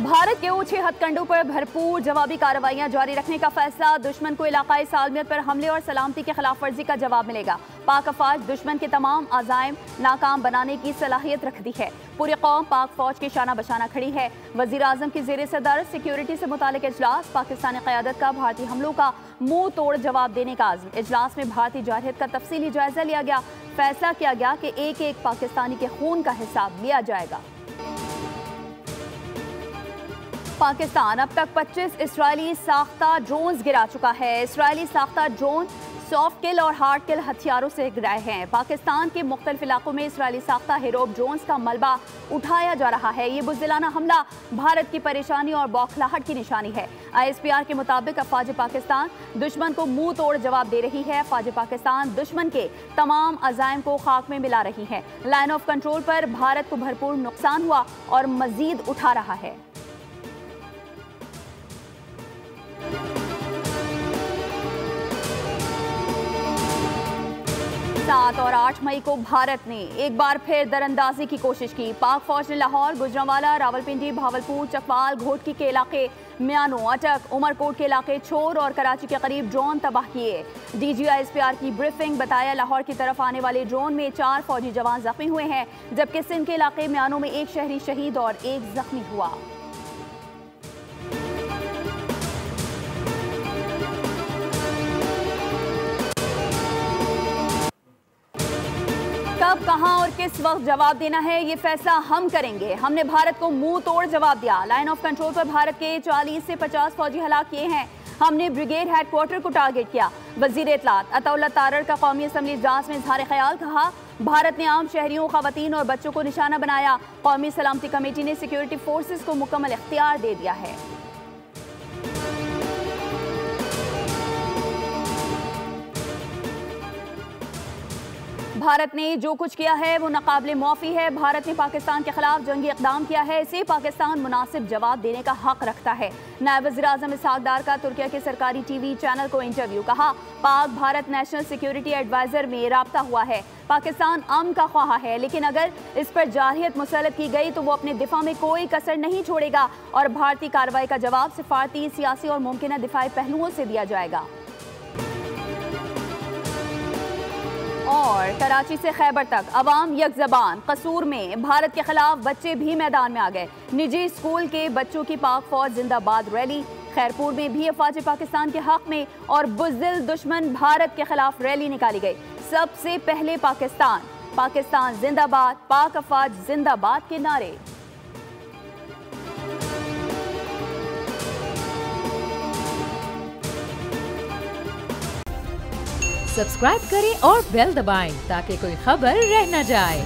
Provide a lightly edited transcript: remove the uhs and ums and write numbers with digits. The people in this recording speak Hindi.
भारत के ऊंचे हथकंडों पर भरपूर जवाबी कार्रवाइयां जारी रखने का फैसला। दुश्मन को इलाकाई सालमियत पर हमले और सलामती के खिलाफ वर्जी का जवाब मिलेगा। पाक अफवाज दुश्मन के तमाम अज़ाइम नाकाम बनाने की सलाहियत रखती है। पूरी कौम पाक फौज की शाना बशाना खड़ी है। वज़ीर आज़म की ज़ेर सदर सिक्योरिटी से मुतालिक इजलास। पाकिस्तानी क़यादत का भारतीय हमलों का मुंह तोड़ जवाब देने का आज़म। इजलास में भारतीय जारहियत का तफसीली जायजा लिया गया। फैसला किया गया कि एक एक पाकिस्तानी के खून का हिसाब लिया जाएगा। पाकिस्तान अब तक 25 इसराइली साख्ता ड्रोन्स गिरा चुका है। इसराइली साख्ता ड्रोन सॉफ्ट किल और हार्ड किल हथियारों से गिराए हैं। पाकिस्तान के मुख्तलिफ इलाकों में इसराइली साख्ता हेरोब ड्रोन्स का मलबा उठाया जा रहा है। ये बुज़दिलाना हमला भारत की परेशानी और बौखलाहट की निशानी है। ISPR के मुताबिक अफवाज पाकिस्तान दुश्मन को मुंह तोड़ जवाब दे रही है। अफवाज पाकिस्तान दुश्मन के तमाम अज़ाइम को खाक में मिला रही है। लाइन ऑफ कंट्रोल पर भारत को भरपूर नुकसान हुआ और मजीद उठा रहा है। 7 और 8 मई को भारत ने एक बार फिर दरअंदाजी की कोशिश की। पाक फौज ने लाहौर, गुजरांवाला, रावलपिंडी, भावलपुर, चकवाल, घोटकी के इलाके म्यानो, अटक, उमरकोट के इलाके छोर और कराची के करीब ड्रोन तबाह किए। DG ISPR की ब्रीफिंग बताया लाहौर की तरफ आने वाले ड्रोन में 4 फौजी जवान जख्मी हुए हैं, जबकि सिंध के इलाके म्यानो में 1 शहरी शहीद और 1 जख्मी हुआ। कब, कहां और किस वक्त जवाब देना है, ये फैसला हम करेंगे। हमने भारत को मुंह तोड़ जवाब दिया। लाइन ऑफ कंट्रोल पर भारत के 40 से 50 फौजी हलाक किए हैं। हमने ब्रिगेड हेडक्वार्टर को टारगेट किया। वजीर इत्तलात अताउल्लाह तारड़ का कौमी असम्बली इजलास में इजहार ख्याल कहा, भारत ने आम शहरियों, खवातीन और बच्चों को निशाना बनाया। कौमी सलामती कमेटी ने सिक्योरिटी फोर्सेज को मुकम्मल इख्तियार दे दिया है। भारत ने जो कुछ किया है वो नाकाबिले मुआफ़ी है। भारत ने पाकिस्तान के खिलाफ जंगी इक़दाम किया है, इसे पाकिस्तान मुनासिब जवाब देने का हक रखता है। नायब वज़ीर आज़म इसहाक़ डार का तुर्किया के सरकारी TV चैनल को इंटरव्यू। कहा, Pak Bharat national security adviser में राब्ता हुआ है। पाकिस्तान अमन का ख्वाह है, लेकिन अगर इस पर जारहियत मुसल्लत की गई तो वो अपने दिफा में कोई कसर नहीं छोड़ेगा और भारतीय कार्रवाई का जवाब सिफारती, सियासी और मुमकिन दिफाई पहलुओं से दिया जाएगा। और कराची से खैबर तक अवाम यक ज़बान। कसूर में भारत के खिलाफ बच्चे भी मैदान में आ गए। निजी स्कूल के बच्चों की पाक फौज जिंदाबाद रैली। खैरपुर में भी अफवाज पाकिस्तान के हक में और बुज़दिल दुश्मन भारत के खिलाफ रैली निकाली गई। सबसे पहले पाकिस्तान, पाकिस्तान जिंदाबाद, पाक अफवाज जिंदाबाद के नारे। सब्सक्राइब करें और बेल दबाएं ताकि कोई खबर रह न जाए।